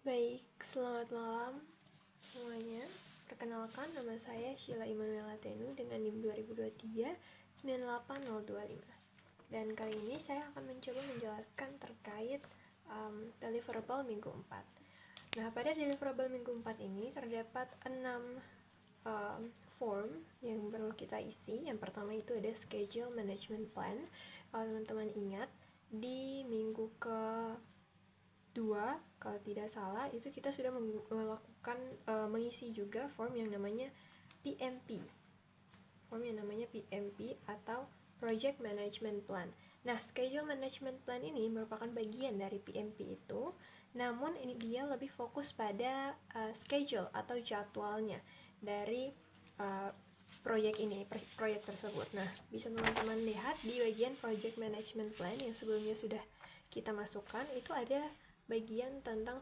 Baik, selamat malam semuanya. Perkenalkan, nama saya Sheila Immanuela Tenu dengan NIM 2023-98025. Dan kali ini saya akan mencoba menjelaskan terkait deliverable minggu 4. Nah, pada deliverable minggu 4 ini terdapat 6 form yang perlu kita isi. Yang pertama itu ada schedule management plan. Kalau teman-teman ingat, di minggu ke-2 kalau tidak salah itu kita sudah melakukan mengisi juga form yang namanya PMP atau Project Management Plan. Nah, Schedule Management Plan ini merupakan bagian dari PMP itu, namun ini dia lebih fokus pada schedule atau jadwalnya dari proyek tersebut. Nah, bisa teman-teman lihat di bagian Project Management Plan yang sebelumnya sudah kita masukkan, itu ada bagian tentang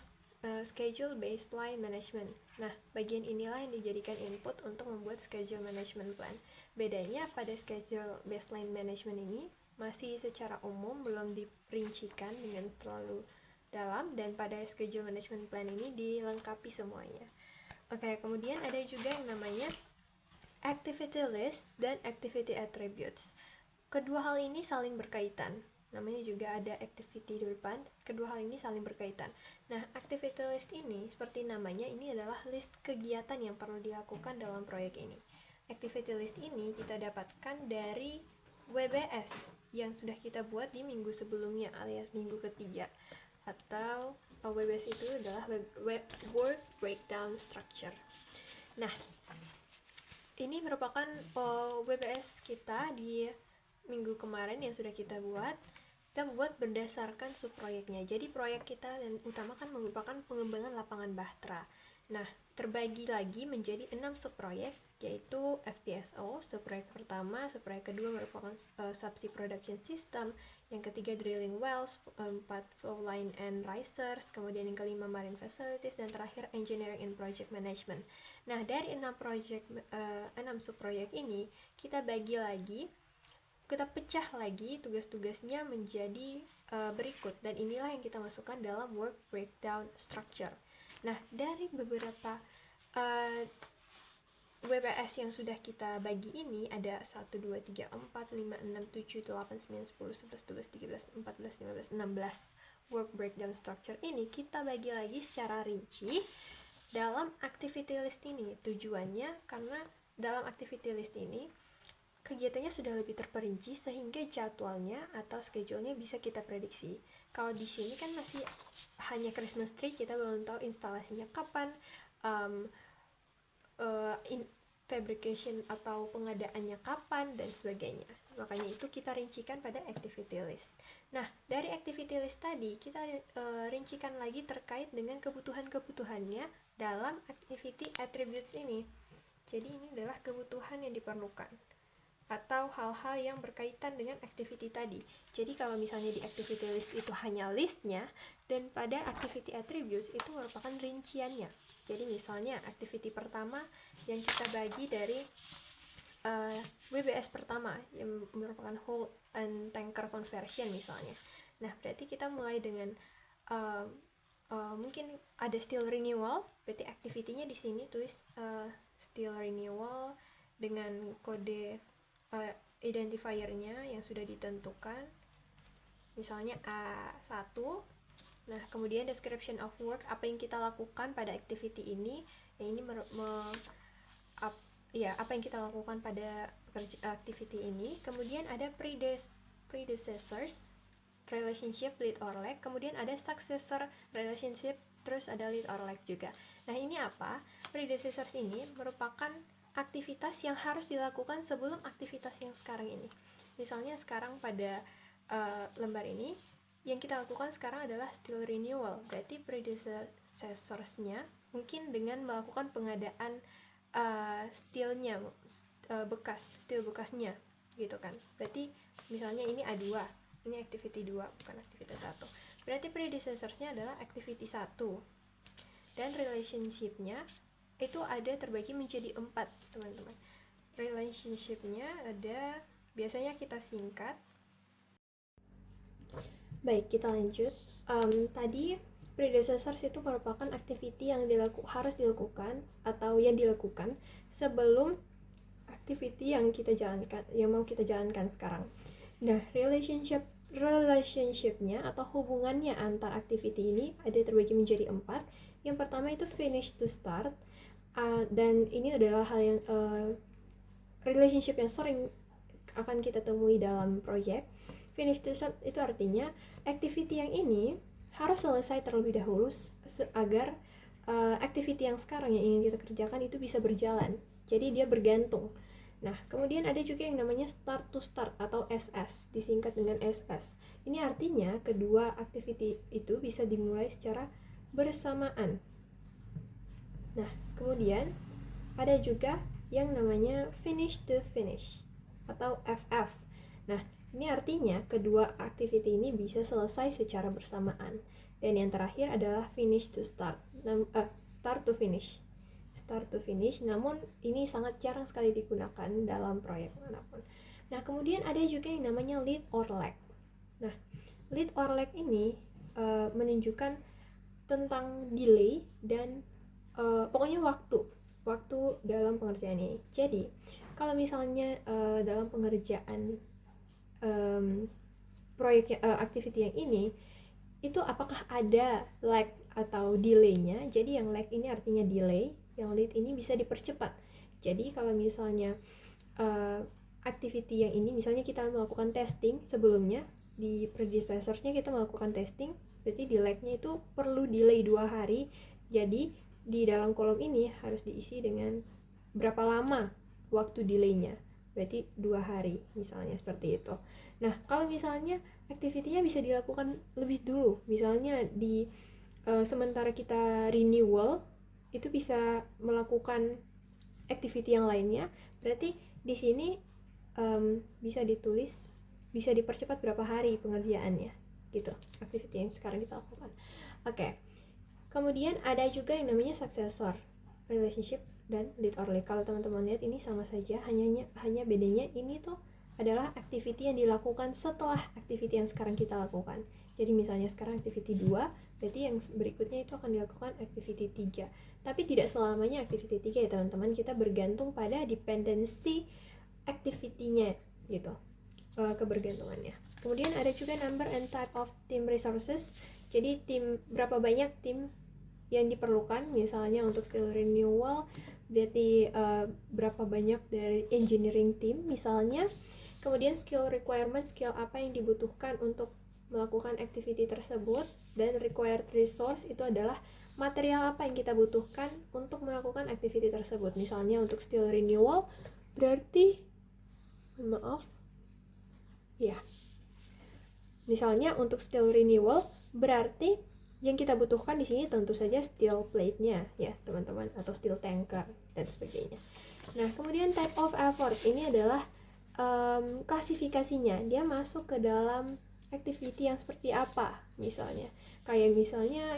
schedule baseline management. Nah, bagian inilah yang dijadikan input untuk membuat schedule management plan. Bedanya pada schedule baseline management ini masih secara umum belum diperincikan dengan terlalu dalam, dan pada schedule management plan ini dilengkapi semuanya. Oke, kemudian ada juga yang namanya activity list dan activity attributes. Kedua hal ini saling berkaitan. Namanya juga ada activity di depan. Kedua hal ini saling berkaitan. Nah, activity list ini seperti namanya, ini adalah list kegiatan yang perlu dilakukan dalam proyek ini. Activity list ini kita dapatkan dari WBS yang sudah kita buat di minggu sebelumnya alias minggu ketiga, atau WBS itu adalah Work Breakdown Structure. Nah, ini merupakan WBS kita di minggu kemarin yang sudah kita buat berdasarkan subproyeknya. Jadi proyek kita yang utama kan merupakan pengembangan lapangan Bahtera. Nah, terbagi lagi menjadi 6 subproyek, yaitu FPSO, subproyek pertama, subproyek kedua merupakan subsea production system, yang ketiga drilling wells, 4 flow line and risers, kemudian yang kelima marine facilities, dan terakhir engineering and project management. Nah, dari 6 subproyek ini, kita pecah lagi tugas-tugasnya menjadi berikut, dan inilah yang kita masukkan dalam work breakdown structure. Nah, dari beberapa WBS yang sudah kita bagi ini ada 1, 2, 3, 4, 5, 6, 7, 8, 9, 10, 11, 12, 13, 14, 15, 16 work breakdown structure ini kita bagi lagi secara rinci dalam activity list ini. Tujuannya karena dalam activity list ini kegiatannya sudah lebih terperinci sehingga jadwalnya atau schedule-nya bisa kita prediksi. Kalau di sini kan masih hanya Christmas tree, kita belum tahu instalasinya kapan, fabrication atau pengadaannya kapan, dan sebagainya. Makanya itu kita rincikan pada activity list. Nah, dari activity list tadi kita rincikan lagi terkait dengan kebutuhan-kebutuhannya dalam activity attributes ini. Jadi ini adalah kebutuhan yang diperlukan atau hal-hal yang berkaitan dengan activity tadi. Jadi kalau misalnya di activity list itu hanya listnya, dan pada activity attributes itu merupakan rinciannya. Jadi misalnya activity pertama yang kita bagi dari WBS pertama yang merupakan hull and tanker conversion misalnya. Nah, berarti kita mulai dengan mungkin ada steel renewal, berarti activity-nya di sini tulis steel renewal dengan kode identifier-nya yang sudah ditentukan, misalnya A1. Nah, kemudian description of work, apa yang kita lakukan pada activity ini. Yang ini apa yang kita lakukan pada activity ini. Kemudian ada predecessors relationship, lead or lag. Kemudian ada successor relationship, terus ada lead or lag juga. Nah, ini apa? Predecessors ini merupakan aktivitas yang harus dilakukan sebelum aktivitas yang sekarang ini. Misalnya sekarang pada lembar ini, yang kita lakukan sekarang adalah steel renewal. Berarti predecessors-nya mungkin dengan melakukan pengadaan steel bekasnya gitu kan. Berarti misalnya ini A2, ini activity 2, bukan activity 1. Berarti predecessors-nya adalah activity 1. Dan relationship-nya itu ada terbagi menjadi 4, teman-teman. Relationship-nya ada, biasanya kita singkat. Baik, kita lanjut. Tadi predecessors itu merupakan activity yang harus dilakukan atau yang dilakukan sebelum activity yang mau kita jalankan sekarang. Nah, relationship-nya atau hubungannya antar activity ini ada terbagi menjadi 4. Yang pertama itu finish to start, dan ini adalah hal yang relationship yang sering akan kita temui dalam project. Finish to start itu artinya activity yang ini harus selesai terlebih dahulu agar activity yang sekarang yang ingin kita kerjakan itu bisa berjalan. Jadi dia bergantung. Nah, kemudian ada juga yang namanya start to start atau SS, disingkat dengan SS. Ini artinya kedua activity itu bisa dimulai secara bersamaan. Nah, kemudian ada juga yang namanya finish to finish atau FF. Nah, ini artinya kedua activity ini bisa selesai secara bersamaan. Dan yang terakhir adalah finish to start, start to finish. Start to finish, namun ini sangat jarang sekali digunakan dalam proyek manapun. Nah, kemudian ada juga yang namanya lead or lag. Nah, lead or lag ini menunjukkan tentang delay dan pokoknya waktu dalam pengerjaan ini. Jadi, kalau misalnya dalam pengerjaan proyek activity yang ini itu apakah ada lag atau delay-nya. Jadi yang lag ini artinya delay, yang lead ini bisa dipercepat. Jadi kalau misalnya activity yang ini misalnya kita melakukan testing sebelumnya, di predecessors-nya kita melakukan testing, berarti di lag-nya itu perlu delay 2 hari. Jadi di dalam kolom ini harus diisi dengan berapa lama waktu delay-nya, berarti 2 hari misalnya, seperti itu. Nah, kalau misalnya activity-nya bisa dilakukan lebih dulu, misalnya di sementara kita renewal itu bisa melakukan activity yang lainnya, berarti di sini bisa ditulis, bisa dipercepat berapa hari pengerjaannya gitu, activity yang sekarang kita lakukan. Oke. Kemudian ada juga yang namanya successor relationship dan lead or lag. Kalau teman-teman lihat ini sama saja, hanya bedanya ini tuh adalah activity yang dilakukan setelah activity yang sekarang kita lakukan. Jadi misalnya sekarang activity 2, berarti yang berikutnya itu akan dilakukan activity 3. Tapi tidak selamanya activity 3 ya teman-teman, kita bergantung pada dependency activity-nya gitu, kebergantungannya. Kemudian ada juga number and type of team resources. Jadi berapa banyak tim yang diperlukan, misalnya untuk skill renewal berarti berapa banyak dari engineering team misalnya. Kemudian skill requirement, skill apa yang dibutuhkan untuk melakukan activity tersebut. Dan required resource itu adalah material apa yang kita butuhkan untuk melakukan activity tersebut. Misalnya untuk skill renewal berarti misalnya untuk steel renewal berarti yang kita butuhkan di sini tentu saja steel plate-nya ya teman-teman, atau steel tanker dan sebagainya. Nah, kemudian type of effort ini adalah klasifikasinya, dia masuk ke dalam activity yang seperti apa. Misalnya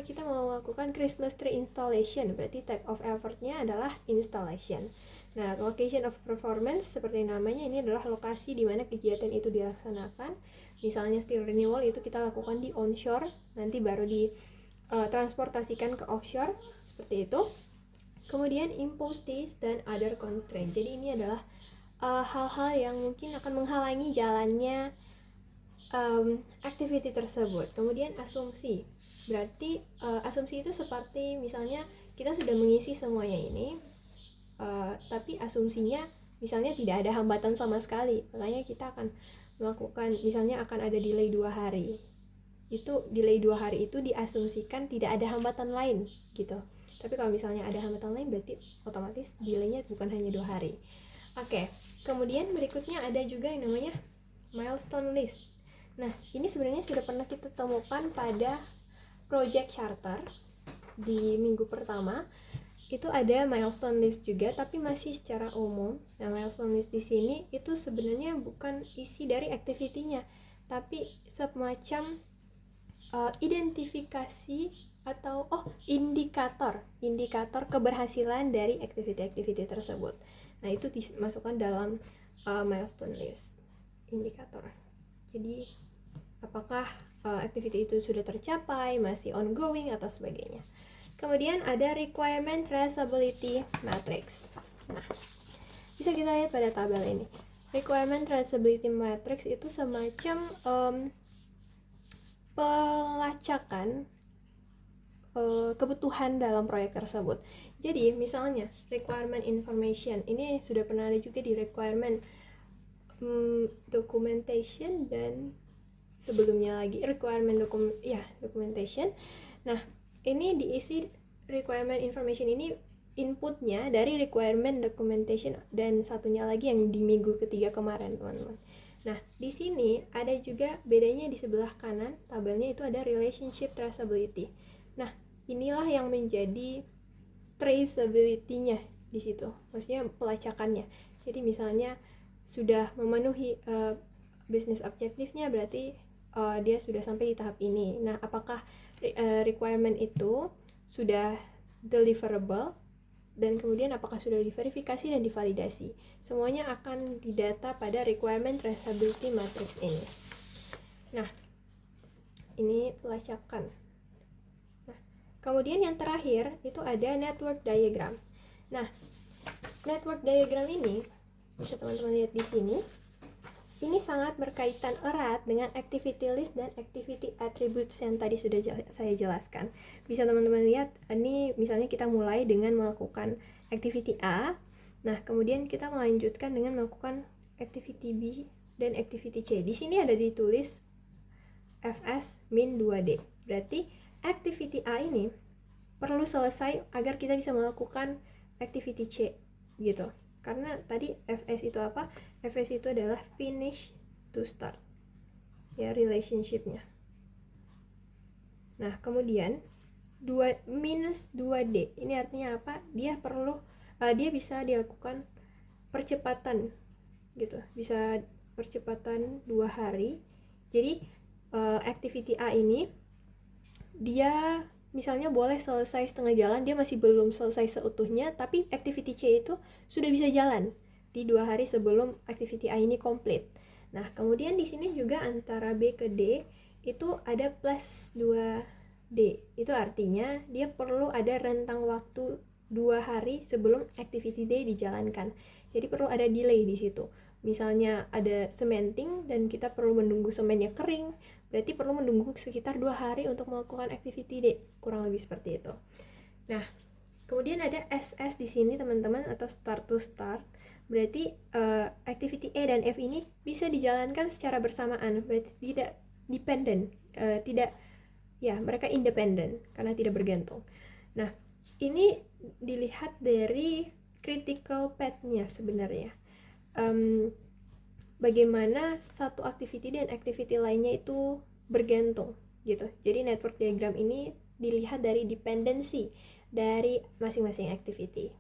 kita mau melakukan Christmas tree installation, berarti type of effort-nya adalah installation. Nah, location of performance seperti namanya, ini adalah lokasi di mana kegiatan itu dilaksanakan. Misalnya steel renewal itu kita lakukan di onshore, nanti baru transportasikan ke offshore, seperti itu. Kemudian imposed days dan other constraint. Jadi ini adalah hal-hal yang mungkin akan menghalangi jalannya activity tersebut. Kemudian asumsi. Berarti asumsi itu seperti misalnya kita sudah mengisi semuanya ini, tapi asumsinya misalnya tidak ada hambatan sama sekali, makanya kita akan melakukan, misalnya akan ada delay 2 hari. Itu delay 2 hari itu diasumsikan tidak ada hambatan lain gitu. Tapi kalau misalnya ada hambatan lain berarti otomatis delaynya bukan hanya 2 hari. Oke, kemudian berikutnya ada juga yang namanya milestone list. Nah, ini sebenarnya sudah pernah kita temukan pada project charter di minggu pertama. Itu ada milestone list juga, tapi masih secara umum. Nah, milestone list di sini itu sebenarnya bukan isi dari activity-nya, tapi semacam identifikasi atau indikator keberhasilan dari activity tersebut. Nah, itu dimasukkan dalam milestone list, indikator. Jadi apakah activity itu sudah tercapai, masih ongoing, atau sebagainya. Kemudian ada requirement traceability matrix. Nah, bisa kita lihat pada tabel ini. Requirement traceability matrix itu semacam pelacakan kebutuhan dalam proyek tersebut. Jadi misalnya requirement information ini sudah pernah ada juga di requirement documentation, dan sebelumnya lagi requirement documentation. Nah, ini diisi requirement information ini inputnya dari requirement documentation, dan satunya lagi yang di minggu ketiga kemarin, teman-teman. Nah, di sini ada juga bedanya, di sebelah kanan tabelnya itu ada relationship traceability. Nah, inilah yang menjadi traceability-nya di situ. Maksudnya pelacakannya. Jadi misalnya sudah memenuhi business objektifnya, berarti dia sudah sampai di tahap ini. Nah, apakah requirement itu sudah deliverable, dan kemudian apakah sudah diverifikasi dan divalidasi. Semuanya akan didata pada requirement traceability matrix ini. Nah, ini pelacakan. Nah, kemudian yang terakhir itu ada network diagram. Nah, network diagram ini bisa teman-teman lihat di sini. Ini sangat berkaitan erat dengan activity list dan activity attributes yang tadi sudah saya jelaskan. Bisa teman-teman lihat, ini misalnya kita mulai dengan melakukan activity A. Nah, kemudian kita melanjutkan dengan melakukan activity B dan activity C. Di sini ada ditulis FS min 2D. Berarti activity A ini perlu selesai agar kita bisa melakukan activity C gitu. Karena tadi FS itu apa? FS itu adalah finish to start, ya, relationship-nya. Nah, kemudian 2 minus 2D ini artinya apa? Dia perlu dia bisa dilakukan percepatan gitu, bisa percepatan 2 hari. Jadi activity A ini dia misalnya boleh selesai setengah jalan, dia masih belum selesai seutuhnya, tapi activity C itu sudah bisa jalan di 2 hari sebelum activity A ini komplit. Nah, kemudian di sini juga antara B ke D itu ada plus 2D. Itu artinya dia perlu ada rentang waktu 2 hari sebelum activity D dijalankan. Jadi perlu ada delay di situ. Misalnya ada cementing dan kita perlu menunggu semennya kering, berarti perlu menunggu sekitar 2 hari untuk melakukan activity D, kurang lebih seperti itu. Nah, kemudian ada SS di sini teman-teman, atau start to start. Berarti activity E dan F ini bisa dijalankan secara bersamaan, berarti tidak dependent, mereka independen karena tidak bergantung. Nah, ini dilihat dari critical path-nya sebenarnya. Bagaimana satu activity dan activity lainnya itu bergantung gitu. Jadi network diagram ini dilihat dari dependensi dari masing-masing activity.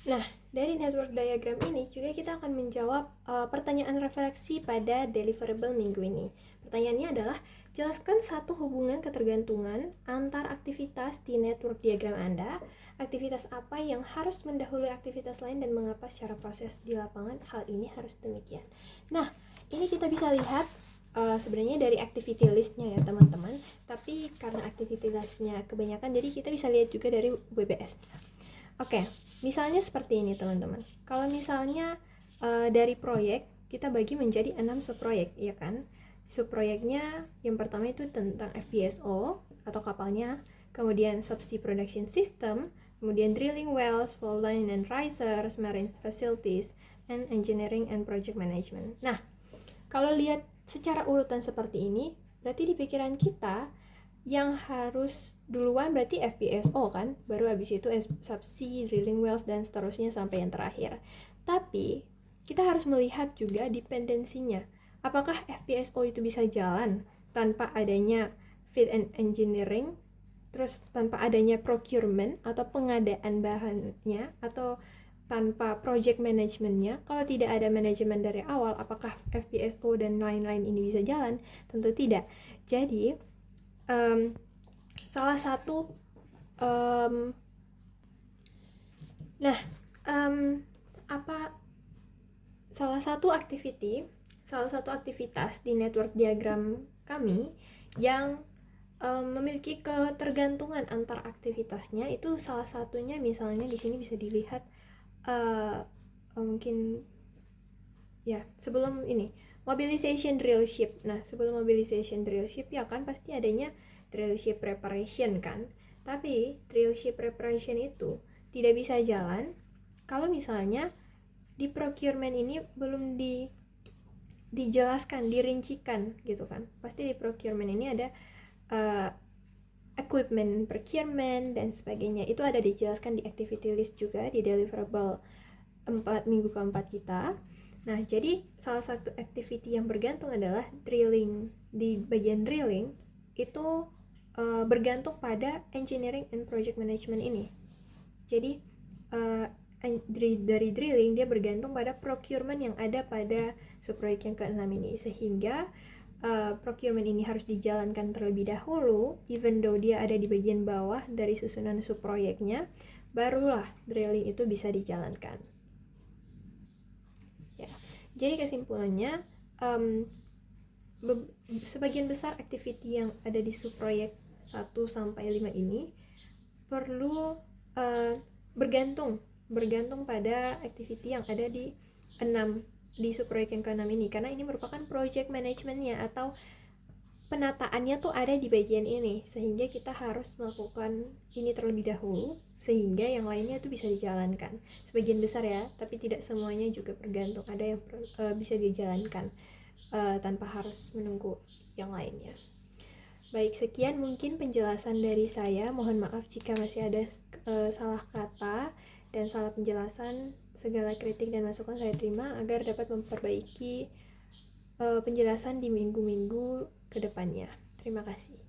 Nah, dari network diagram ini juga kita akan menjawab pertanyaan refleksi pada deliverable minggu ini. Pertanyaannya adalah, jelaskan satu hubungan ketergantungan antar aktivitas di network diagram Anda. Aktivitas apa yang harus mendahului aktivitas lain dan mengapa secara proses di lapangan hal ini harus demikian. Nah, ini kita bisa lihat sebenarnya dari activity list-nya ya teman-teman. Tapi karena activity list-nya kebanyakan, jadi kita bisa lihat juga dari WBS. Oke, misalnya seperti ini teman-teman. Kalau misalnya dari proyek kita bagi menjadi 6 subproyek, ya kan? Subproyeknya yang pertama itu tentang FPSO atau kapalnya, kemudian subsea production system, kemudian drilling wells, flow line and risers, marine facilities, and engineering and project management. Nah, kalau lihat secara urutan seperti ini, berarti di pikiran kita yang harus duluan berarti FPSO kan, baru habis itu subsea, drilling wells, dan seterusnya sampai yang terakhir. Tapi kita harus melihat juga dependensinya. Apakah FPSO itu bisa jalan tanpa adanya fit and engineering, terus tanpa adanya procurement atau pengadaan bahannya, atau tanpa project manajemennya? Kalau tidak ada manajemen dari awal, apakah FPSO dan lain-lain ini bisa jalan? Tentu tidak. Jadi salah satu salah satu activity salah satu aktivitas di network diagram kami yang memiliki ketergantungan antar aktivitasnya. Itu salah satunya misalnya di sini bisa dilihat mungkin ya sebelum ini mobilization drill ship. Nah, sebelum mobilization drill ship ya kan pasti adanya drill ship preparation kan. Tapi drill ship preparation itu tidak bisa jalan kalau misalnya di procurement ini belum dijelaskan, dirincikan gitu kan. Pasti di procurement ini ada equipment procurement dan sebagainya. Itu ada dijelaskan di activity list juga di deliverable minggu keempat kita. Nah, jadi salah satu activity yang bergantung adalah drilling. Di bagian drilling itu bergantung pada engineering and project management ini. Jadi dari drilling dia bergantung pada procurement yang ada pada subproyek yang ke-6 ini, sehingga procurement ini harus dijalankan terlebih dahulu, even though dia ada di bagian bawah dari susunan subproyeknya, barulah drilling itu bisa dijalankan. Ya, jadi kesimpulannya sebagian besar activity yang ada di subproyek 1 sampai 5 ini perlu bergantung pada activity yang ada di 6 di subproyek yang ke-6 ini, karena ini merupakan project managementnya atau penataannya tuh ada di bagian ini, sehingga kita harus melakukan ini terlebih dahulu sehingga yang lainnya itu bisa dijalankan. Sebagian besar ya, tapi tidak semuanya juga bergantung. Ada yang bisa dijalankan tanpa harus menunggu yang lainnya. Baik, sekian mungkin penjelasan dari saya. Mohon maaf jika masih ada salah kata dan salah penjelasan. Segala kritik dan masukan saya terima agar dapat memperbaiki penjelasan di minggu-minggu ke depannya. Terima kasih.